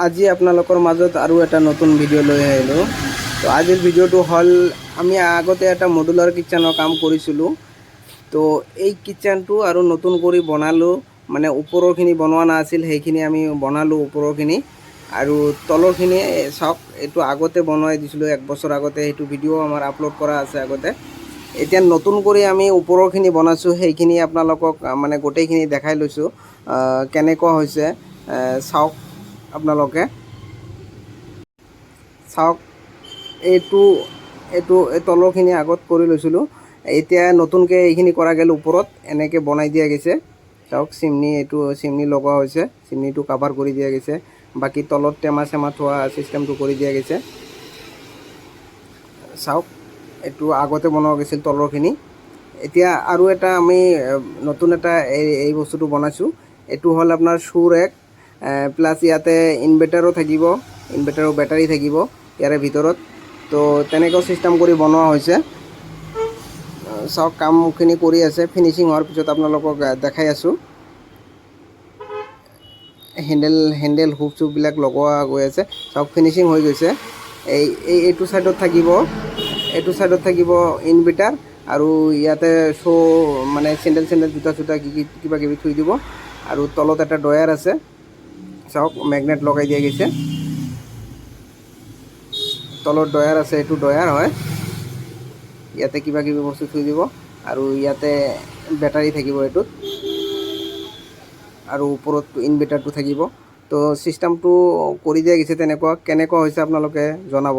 আজি আপোনালোকৰ মাজত আৰু এটা নতুন ভিডিঅ' লৈ আহিলোঁ। তো আজিৰ ভিডিঅ'টো হ'ল আমি আগতে এটা মডুলাৰ কিটচেনৰ কাম কৰিছিলোঁ। তো এই কিটচেনটো আৰু নতুন কৰি বনালোঁ, মানে ওপৰৰখিনি বনোৱা নাছিল, সেইখিনি আমি বনালোঁ ওপৰৰখিনি। আৰু তলৰখিনি চাওক, এইটো আগতে বনাই দিছিলোঁ 1 বছৰ আগতে, সেইটো ভিডিঅ' আমাৰ আপলোড কৰা আছে আগতে। এতিয়া নতুন কৰি আমি ওপৰৰখিনি বনাইছোঁ, সেইখিনি আপোনালোকক মানে গোটেইখিনি দেখাই লৈছোঁ কেনেকুৱা হৈছে। চাওক আপোনালোকে চাওক, এইটো এইটো এই তলৰখিনি আগত কৰি লৈছিলোঁ, এতিয়া নতুনকৈ এইখিনি কৰা গ'ল ওপৰত এনেকৈ বনাই দিয়া গৈছে। চাওক চিমনি, এইটো চিমনি লগোৱা হৈছে, চিমনিটো কাভাৰ কৰি দিয়া গৈছে। বাকী তলত টেমা চেমা থোৱা চিষ্টেমটো কৰি দিয়া গৈছে। চাওক, এইটো আগতে বনোৱা গৈছিল তলৰখিনি। এতিয়া আৰু এটা আমি নতুন এটা এই বস্তুটো বনাইছোঁ। এইটো হ'ল আপোনাৰ শ্বু ৰেক, প্লাছ ইয়াতে ইনভাৰ্টাৰো থাকিব, ইনভাৰ্টাৰৰ বেটাৰী থাকিব ইয়াৰে ভিতৰত। তো তেনেকৈ চিষ্টেম কৰি বনোৱা হৈছে। চাওক, কামখিনি কৰি আছে, ফিনিচিং হোৱাৰ পিছত আপোনালোকক দেখাই আছোঁ। হেণ্ডেল হুক চুকবিলাক লগোৱা গৈ আছে। চাওক, ফিনিচিং হৈ গৈছে। এইটো ছাইডত থাকিব, এইটো ছাইডত থাকিব ইনভাৰ্টাৰ, আৰু ইয়াতে মানে চেণ্ডেল জোতা চোতা কিবা কিবি থৈ দিব। আৰু তলত এটা ড্ৰয়াৰ আছে, চাওক মেগনেট লগাই দিয়া গৈছে। তলত ড্ৰয়াৰ আছে, এইটো ড্ৰয়াৰ হয়, ইয়াতে কিবা কিবি বস্তু থৈ দিব। আৰু ইয়াতে বেটাৰী থাকিব এইটোত, আৰু ওপৰত ইনভাৰ্টাৰটো থাকিব। তো চিষ্টেমটো কৰি দিয়া গৈছে তেনেকুৱা। কেনেকুৱা হৈছে আপোনালোকে জনাব।